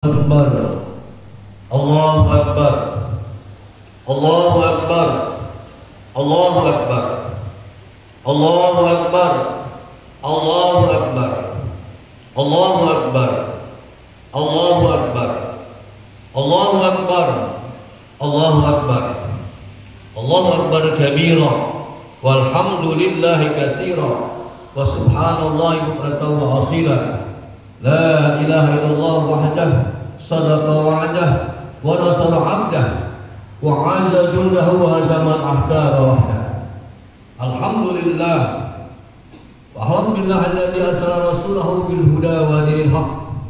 Akbar, Allahu Akbar, Allahu Akbar, Allahu Akbar, Allahu Akbar, Allahu Akbar, Allahu Akbar, Allahu Akbar, Allahu Akbar, Allahu Akbar, Allahu Akbar kabira, walhamdulillahi katsira, wa subhanallahi bukratan wa asila. La ilaha illallah wahdah, sadaqa wa'dah, wa nasara 'abdah, wa 'azza jundahu wa hazama al-ahzaba wahdah. Alhamdulillah, wa alhamdulillah alladzi arsala rasulahu bil huda wa dinil haqq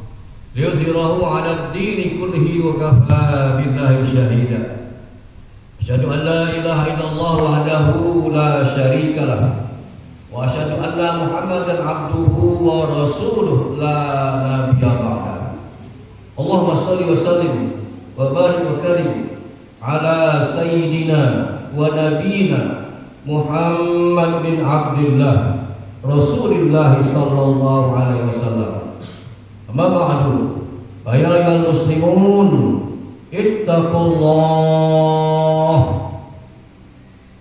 liyuzhirahu 'ala ad-dini kullihi wa kafaa billahi shahida. Asyhadu an la ilaha illallah wahdahu la syarika lah, wa asyhadu anna Muhammadan abduhu wa rasuluh la nabiyya ba'da. Allahumma shalli wa sallim wa barik wa karim ala sayyidina wa nabiyina Muhammad bin Abdullah Rasulullah sallallahu alaihi wasallam. Amma ba'du, fa ya ayyuhal muslimun ittaqullah.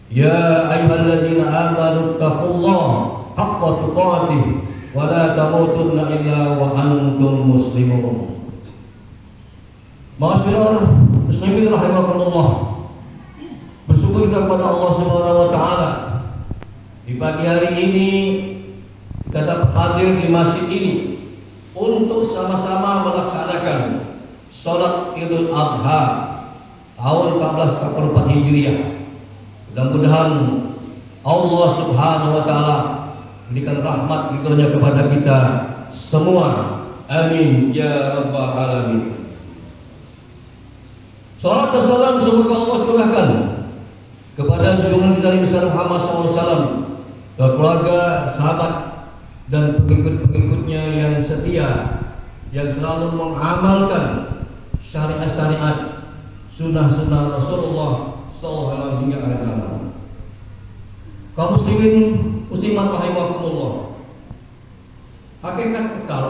Ya ayyuhalladzina amanu taqullaha haqqa tuqatih wa la tamutunna illa wa antum muslimun. Ma'asyiral muslimin rahimakumullah, bersyukur kepada Allah Subhanahu wa taala di pagi hari ini kita dapat hadir di masjid ini untuk sama-sama melaksanakan salat Idul Adha tahun 1444 Hijriah. Mudah-mudahan Allah Subhanahu wa taala berikan rahmat ridhonya kepada kita semua. Amin ya rabbal alamin. Salam dan salam semoga Allah curahkan kepada junjungan kita Nabi Muhammad SAW, keluarga, sahabat dan pengikut-pengikutnya yang setia, yang selalu mengamalkan syariat-syariat, sunnah-sunnah Rasulullah sallallahu alaihi wasallam hingga akhir zaman. Kaum muslimin muslimat rahimakumullah, hakikat bekal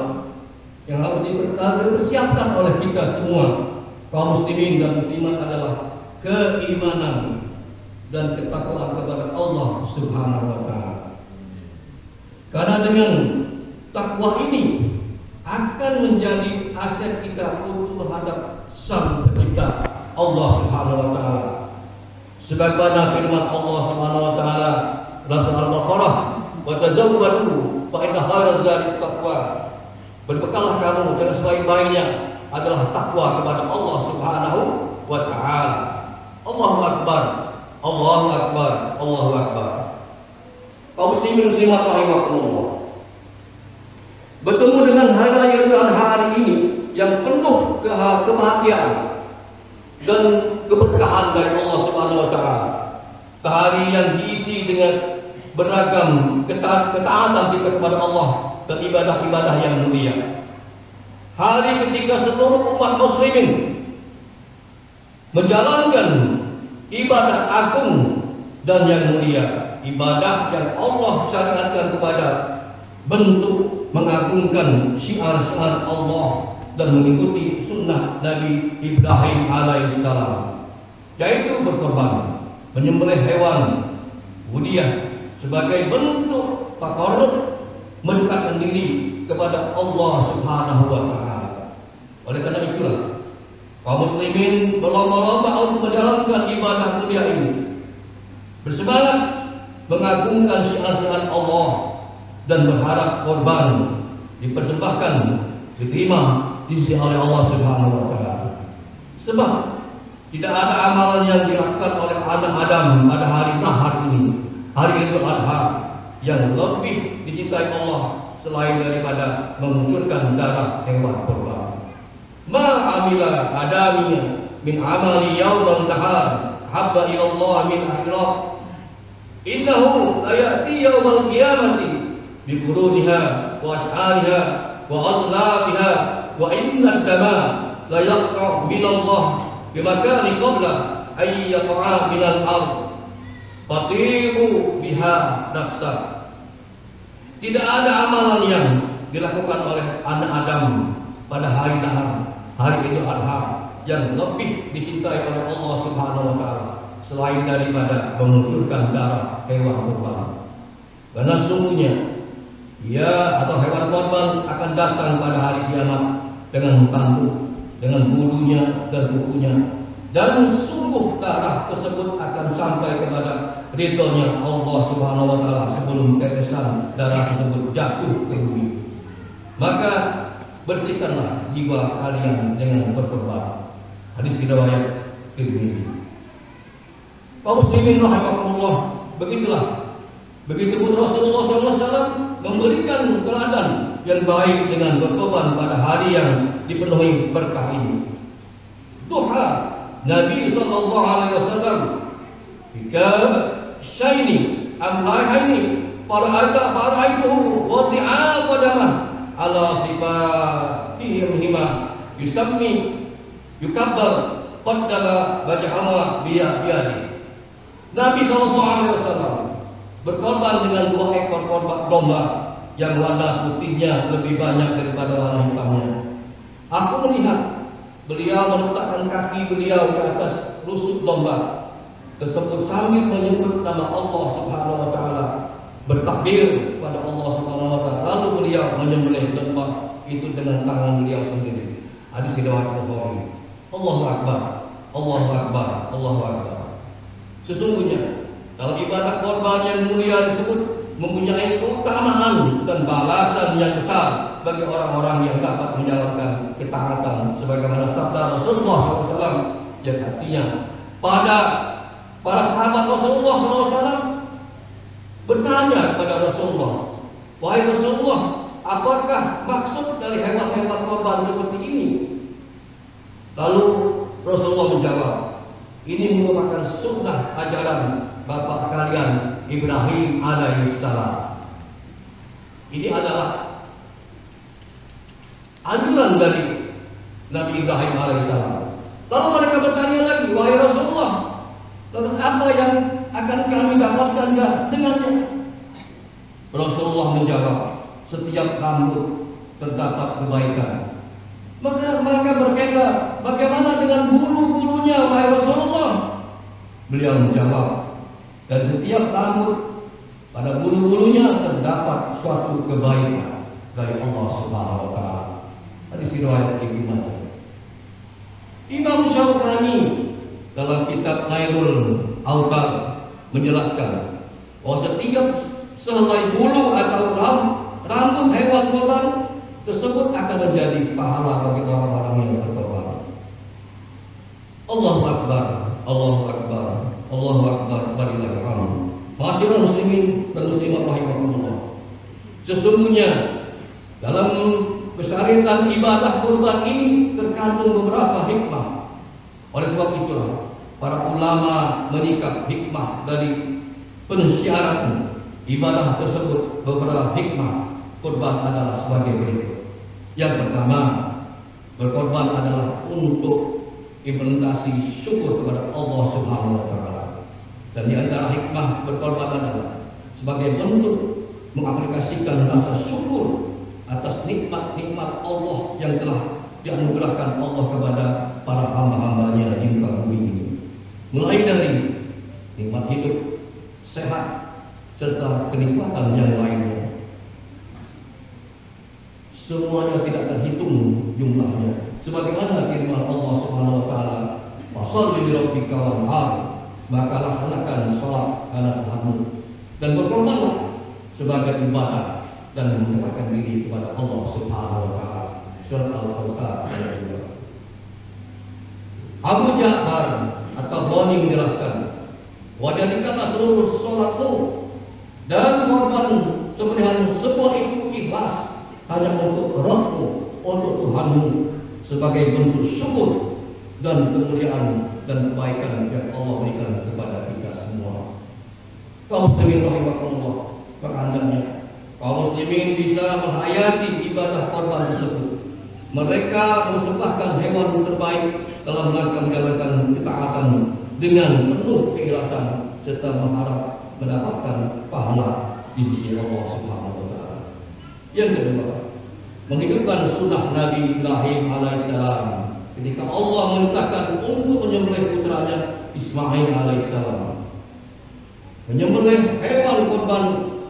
yang harus dipersiapkan oleh kita semua kaum muslimin dan muslimat adalah keimanan dan ketakwaan kepada Allah Subhanahu wa taala. Karena dengan takwa ini akan menjadi aset kita untuk menghadap Sang Pencipta Allah Subhanahu wa taala. Sebagaimana firman Allah Subhanahu wa taala dalam surah Al-Baqarah, "Wa tazawwadu fa inna khairaz zadi taqwa." Berbekallah kamu dengan sebaik-baiknya adalah takwa kepada Allah Subhanahu wa taala. Allahu akbar, Allahu akbar, Allahu akbar. Kaum muslimin muslimat rahimakumullah, bertemu dengan hari raya Idul Adha hari ini yang penuh kebahagiaan dan keberkahan dari Allah Subhanahu wa taala. Hari yang diisi dengan beragam ketaatan kita kepada Allah dan ibadah-ibadah yang mulia. Hari ketika seluruh umat muslimin menjalankan ibadah agung dan yang mulia, ibadah yang Allah syariatkan kepada bentuk mengagungkan syiar-syiar Allah dan mengikuti sunnah Nabi Ibrahim alaihissalam, yaitu berkorban, menyembelih hewan budiah sebagai bentuk taqarrub, mendekatkan diri kepada Allah Subhanahu wa taala. Oleh karena itulah kaum muslimin berlomba-lomba untuk menjalankan ibadah mulia ini, bersemangat mengagungkan syiar-syiar Allah dan berharap korban dipersembahkan, diterima di sisi oleh Allah Subhanahu wa taala. Sebab tidak ada amalan yang dilakukan oleh anak Adam pada hari nahar ini, hari Idul Adha, yang lebih dicintai Allah selain daripada mengucurkan darah hewan kurban. Ma amila adamiyya min amali yawmal nahar habba ila Allah min akhirat, innahu la ya'ti yawmal qiyamati bi quruniha wa ash'ariha wa azlafiha wa inna ad-dama la yaqta' min Allah bi makani qabla ay yaqa'a min al-ard fatibu biha nafsa. Tidak ada amalan yang dilakukan oleh anak Adam pada hari nahar hari Idul Adha yang lebih dicintai oleh Allah Subhanahu wa taala selain daripada mengucurkan darah hewan kurban. Karena sungguhnya ia atau hewan kurban akan datang pada hari kiamat dengan tanduk, dengan bulunya dan kukunya, dan sungguh darah tersebut akan sampai kepada ridhonya Allah Subhanahu wa taala sebelum tetesan darah tersebut jatuh ke bumi. Maka bersihkanlah jiwa kalian dengan berkorban. Hadis riwayat Tirmizi. Kaum muslimin rahimakumullah, begitupun Rasulullah SAW memberikan teladan yang baik dengan berkorban pada hari yang dipenuhi berkah ini. Duha Nabi SAW jika syaini amlahaini fara'aituhu wadi'a qadaman ala sifatihim hima yusammi yukabbar qaddala wajhama biyadi. Nabi SAW berkorban dengan 2 ekor korban domba yang warna putihnya lebih banyak daripada warna hitamnya. Aku melihat beliau meletakkan kaki beliau di atas rusuk domba tersebut sambil menyebut nama Allah Subhanahu wa taala, bertakbir kepada Allah Subhanahu wa taala, lalu beliau menyembelih domba itu dengan tangan beliau sendiri. Hadis riwayat Bukhari. Allahu akbar, Allahu akbar, Allahu akbar. Sesungguhnya kalau ibadah korban yang mulia disebut mempunyai keutamaan dan balasan yang besar bagi orang-orang yang dapat menjalankan ketaatan sebagaimana sabda Rasulullah SAW yang artinya para sahabat Rasulullah SAW bertanya kepada Rasulullah, wahai Rasulullah, apakah maksud dari hewan-hewan korban seperti ini? Lalu Rasulullah menjawab, ini merupakan sunnah ajaran bapak kalian Ibrahim alaihissalam. Ini adalah anjuran dari Nabi Ibrahim alaihissalam. Lalu mereka bertanya lagi, wahai Rasulullah, lantas apa yang akan kami dapatkan dengannya? Rasulullah menjawab, setiap rambut terdapat kebaikan. Maka mereka berkata, bagaimana dengan bulu-bulunya wahai Rasulullah? Beliau menjawab, dan setiap rambut pada bulu-bulunya terdapat suatu kebaikan dari Allah Subhanahu wa taala. Hadis riwayat Ibnu Majah. Imam Syaukani dalam kitab Nailul Awtar menjelaskan bahwa setiap sehelai bulu atau rambut hewan korban tersebut akan menjadi pahala bagi orang-orang yang berkorban. Allahu akbar, Allahu akbar, Allahu akbar, walillahil hamd. Ma'asyiral muslimin dan muslimat rahimakumullah. Sesungguhnya dalam kesyariatan ibadah kurban ini terkandung beberapa hikmah. Oleh sebab itulah para ulama menyikap hikmah dari pensyiaran ibadah tersebut. Beberapa hikmah kurban adalah sebagai berikut. Yang pertama, berkorban adalah untuk implementasi syukur kepada Allah Subhanahu wa taala. Dan di antara hikmah berkorban adalah sebagai bentuk mengaplikasikan rasa syukur atas nikmat-nikmat Allah yang telah dianugerahkan Allah kepada para hamba-hambanya di muka bumi ini. Mulai dari nikmat hidup, sehat, serta kenikmatan yang lainnya. Semuanya tidak terhitung jumlahnya. Sebagaimana firman Allah Subhanahu wa taala, "Fasholli li rabbika wanhar," maka laksanakan salat karena Tuhanmu dan berkorbanlah sebagai ibadah dan mendekatkan diri kepada Allah Subhanahu wa taala. Surat Al-Kautsar ayat 2. Abu Ja'far At-Tabrani menjelaskan, "Wajadikanlah seluruh salatmu dan korban sembelihan semua itu ikhlas hanya untuk Rabbmu, untuk Tuhanmu, sebagai bentuk syukur dan kemuliaan dan kebaikan yang Allah berikan kepada kita semua." Kaum muslimin rahimakumullah, perandanya kaum muslimin bisa menghayati ibadah korban tersebut. Mereka mempersembahkan hewan terbaik dalam rangka menjalankan ketaatan dengan penuh keikhlasan serta mengharap mendapatkan pahala di sisi Allah Subhanahu wa taala. Yang kedua, menghidupkan sunnah Nabi Ibrahim alaihissalam ketika Allah memerintahkan untuk menyembelih putranya Ismail alaihissalam. Menyembelih hewan kurban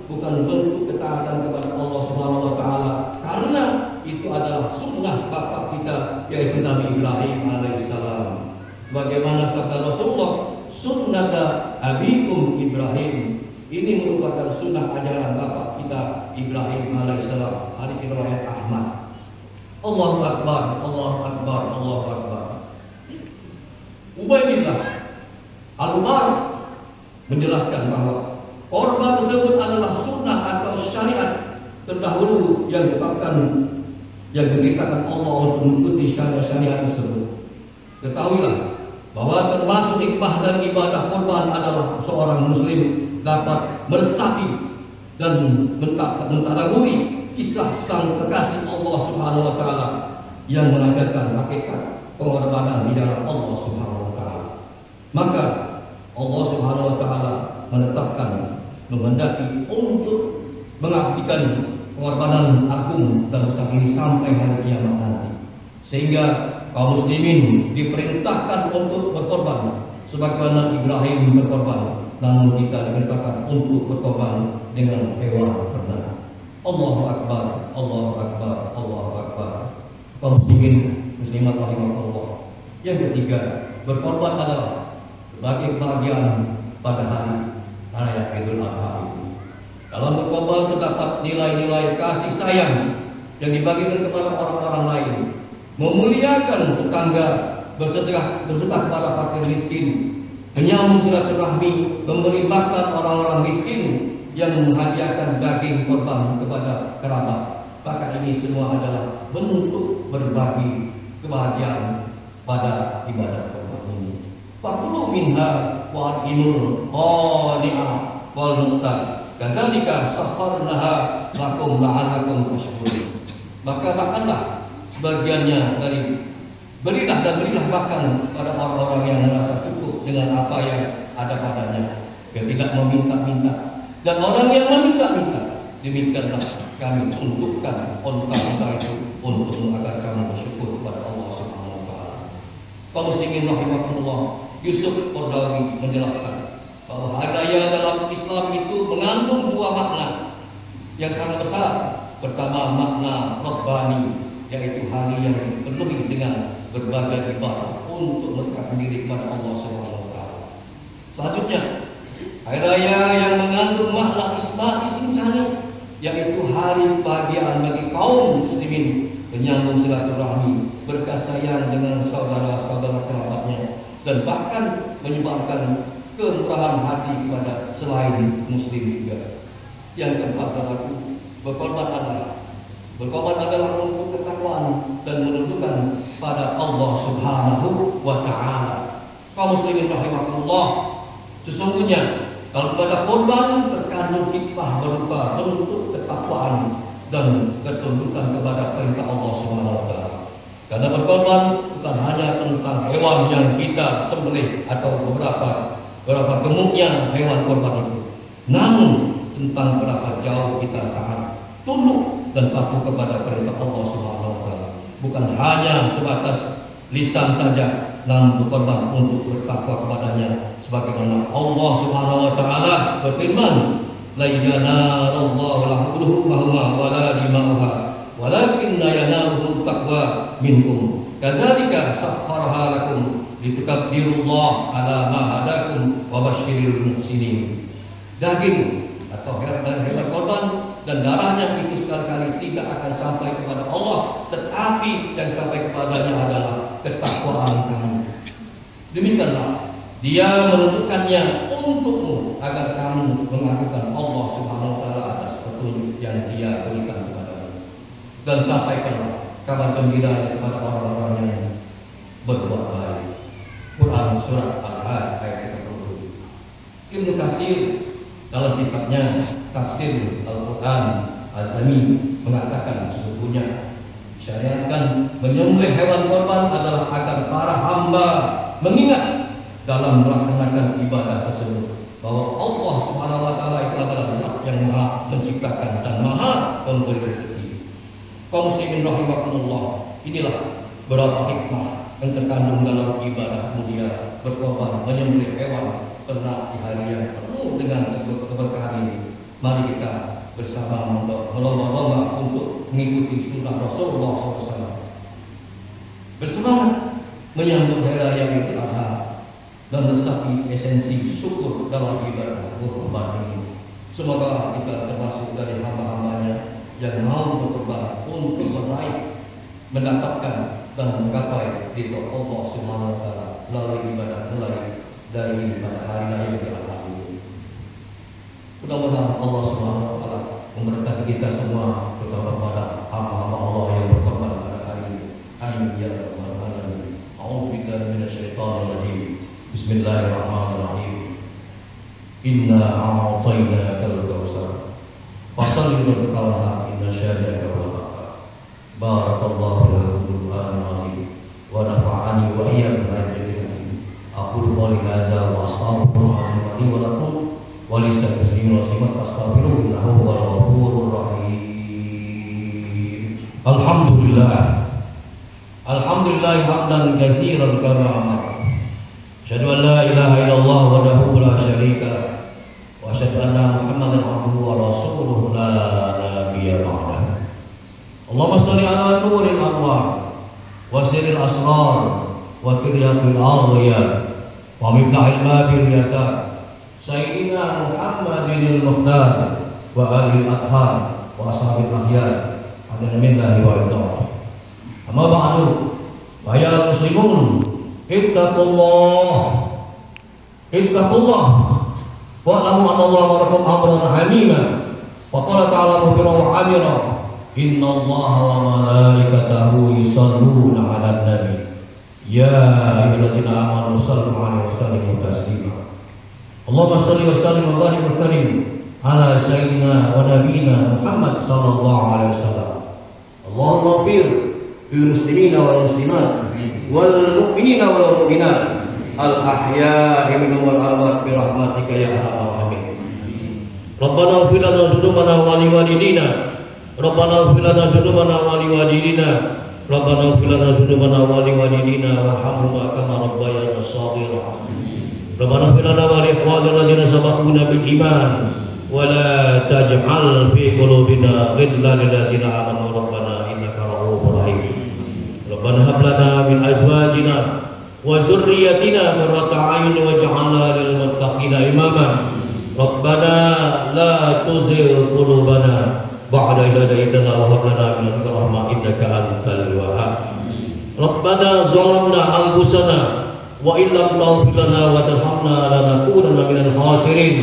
bukan bentuk ketaatan kepada Allah Subhanahu wa taala, karena itu adalah sunnah bapak kita yaitu Nabi Ibrahim alaihissalam. Sebagaimana sabda Rasulullah, sunnata abikum Ibrahim, ini merupakan sunnah ajaran bapak kita Ibrahim alaihissalam. Hadis riwayat Ahmad. Allahu Akbar, Allahu Akbar, Allahu Akbar. Ubaidillah Al-Mubarak menjelaskan bahwa korban tersebut adalah sunnah atau syariat terdahulu yang diberitakan Allah untuk mengikuti syariat tersebut. Ketahuilah bahwa termasuk hikmah dari ibadah korban adalah seorang muslim dapat meresapi dan mentadaburi kisah sang kekasih Allah Subhanahu wa taala yang mengajarkan hakikat pengorbanan di dalam Allah Subhanahu wa taala. Maka Allah Subhanahu wa taala menetapkan menghendaki untuk mengabdikan pengorbanan agung dan besar ini sampai hari kiamat nanti. Sehingga kaum muslimin diperintahkan untuk berkorban sebagaimana Ibrahim berkorban, namun kita diperintahkan untuk berkorban dengan hewan ternak. Allahu Akbar, Allahu Akbar, Allahu Akbar. Kaum muslimin muslimat rahimahullah. Yang ketiga, berkorban adalah sebagai kebahagiaan pada hari raya Idul Adha ini. Dalam berkorban terdapat nilai-nilai kasih sayang yang dibagikan kepada orang-orang lain, memuliakan tetangga, bersedekah kepada fakir miskin, menyambung silaturahmi, memberi makan orang-orang miskin, yang menghadiahkan daging korban kepada kerabat. Maka ini semua adalah bentuk berbagi kebahagiaan pada ibadah korban ini. Fakulu minha wa imul qani'ah wal mu'tad kadzalika sakharnaha lakum la'allakum tashkurun. Maka makanlah sebagiannya dari berilah makan pada orang-orang yang merasa cukup dengan apa yang ada padanya, yang tidak meminta-minta. Dan orang yang meminta-minta, demikianlah kami untukkan onta-onta itu untuk agar kamu bersyukur kepada Allah Subhanahu wa taala. Kaum muslimin rahimakumullah, Yusuf Qaradawi menjelaskan bahwa hari raya dalam Islam itu mengandung dua makna yang sangat besar. Pertama, makna Rabbani, yaitu hari yang dipenuhi dengan berbagai ibadah untuk mendekatkan diri kepada Allah Subhanahu wa taala. Selanjutnya, hari raya yang mengandung makna insani, yaitu hari kebahagiaan bagi kaum muslimin, menyambung silaturahmi, berkasih sayang dengan saudara-saudara kerabatnya, dan bahkan menyebarkan kemurahan hati kepada selain muslim juga. Yang keempat adalah berkorban adalah untuk ketakwaan dan menunjukkan pada Allah Subhanahu wa taala. Kaum muslimin rahimakumullah, sesungguhnya kalau pada korban terkandung hikmah berupa bentuk ketakwaan dan ketundukan kepada perintah Allah Subhanahu wa taala. Karena berkorban bukan hanya tentang hewan yang kita sembelih atau berapa gemuknya hewan korban itu, namun tentang berapa jauh kita taat, tunduk dan patuh kepada perintah Allah Subhanahu wa taala. Bukan hanya sebatas lisan saja, namun berkorban untuk bertakwa kepadanya. Sebagaimana Allah Subhanahu wa taala berfirman, la yanalullahu lahuluhumma wala dima'uha walakinna yanaluhu taqwa minkum kadzalika sakhkharaha lakum litukabbirullaha ala ma hadakum wa basyiril muhsinin. Daging atau hewan korban dan darahnya itu sekali-kali tidak akan sampai kepada Allah, tetapi yang sampai kepadanya adalah ketakwaan kamu. Demikianlah Dia menentukannya untukmu agar kamu mengakukan Allah Subhanahu wa taala atas petunjuk yang Dia berikan kepadamu. Dan sampaikanlah kabar gembira kepada orang-orang yang berbuat baik. Quran surat Al-Hajj ayat 30. Ibnu Katsir dalam kitabnya Tafsir Al-Quran Al-Sami mengatakan sesungguhnya syariatkan menyembelih hewan korban adalah agar para hamba mengingat dalam melaksanakan ibadah tersebut bahwa Allah Subhanahu wa taala itu adalah Zat yang Maha menciptakan dan Maha pemberi rezeki. Kaum muslimin rahimakumullah, inilah beberapa hikmah yang terkandung dalam ibadah mulia berkorban menyembelih hewan ternak di hari yang penuh dengan keberkahan ini. Mari kita bersama melomba-lomba untuk mengikuti sunnah Rasulullah SAW. Bersemangat menyambut hari raya Idul Adha dan meresapi esensi syukur dalam ibadah berkorban ini. Semoga kita termasuk dari hamba-hambanya yang mau berkorban untuk meraih, mendapatkan dan menggapai ridho Allah Subhanahu wa taala melalui ibadah mulai dari pada hari raya Idul Adha ini. Mudah-mudahan Allah Subhanahu wa taala memberkati kita semua, terutama pada hamba-hamba Allah yang berkorban pada hari ini. Amin ya rabbal alamin. A'udzu billahi minasyaitonir rajim. Bismillahirrahmanirrahim. Inna a'tainakal kautsar. Fashalli li rabbika inna syani'aka huwal abtar. Barakallahu lakum fil Qur'anil azim wa nafa'ani wa iyyakum ajmain. Aqulu qouli hadza wa astaghfirullaha li wa lakum wa lisal muslimin wa astaghfiruhu innahu huwal ghafurur rahim. Alhamdulillah. Alhamdulillah hamdan katsiran kama asyhadu an la ilaha illallah wahdahu la syarika lah wa asyhadu anna Muhammadan abduhu wa rasuluhu la nabiyya ba'dah. Allahumma shalli ala nuril anwar wa sirril asrar wa tiryaqil awliya wa miftahil babil yasar sayyidina Muhammadin al-muqtar wa alihi al-athhar wa ashabil akhyar adana millahi wa ta'ala. Amma ba'du, ya muslimun, ittaqullah wa'lamu anna Allah warakum amran hamima wa qala ta'ala mubira wa amira inna Allah wa malaikatahu yusalluna 'alan nabi ya ayyuhalladzina amanu sallu 'alaihi wa sallimu taslima. Allahumma shalli wa sallim wa barik wa karim ala sayyidina wa nabiyyina Muhammad sallallahu alaihi wasallam. Allahumma fir lil muslimina wal muslimat wal mu'minina wal mu'minat al ahya'i minhum wal amwat bi rahmatika ya arhamar rahimin. Rabbana ighfir lana dzunubana wa liwalidina. Rabbana ighfir lana dzunubana wa liwalidina. Rabbana ighfir lana dzunubana wa liwalidina warhamhuma kama rabbayana shaghira. Rabbana ighfir lana wa li ikhwanina alladziina sabaquna bil iman wa la taj'al fi qulubina ghillan lil ladziina amanu rabbana innaka ra'ufur rahim. Rabbana hab lana min azwajina wa dzurriyyatina qurrata a'yun waj'alna lil muttaqina imama. Rabbana la tuzigh qulubana ba'da idh hadaytana wa hab lana min ladunka rahmah innaka antal wahhab. Rabbana zalamna anfusana wa illam taghfir lana wa tarhamna lanakunanna minal khasirin.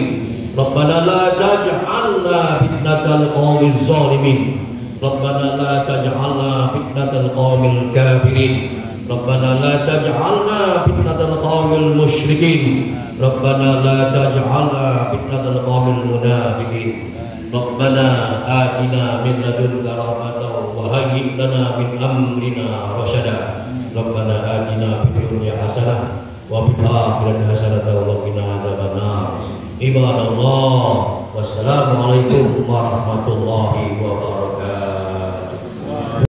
Rabbana la taj'alna fitnatal qaumiz zalimin. Rabbana la taj'alna fitnatal qaumil kafirin. Rabbana la taj'alna fitnatal qaumil musyrikin. Rabbana la taj'alna fitnatal qaumil munafiqin. Rabbana atina min ladunka rahmatan wa hayyi lana min amrina rasyada. Rabbana atina fid dunya hasanah wa fil akhirati hasanah wa qina adzabannar. Ibadallah, wassalamu alaikum warahmatullahi wabarakatuh.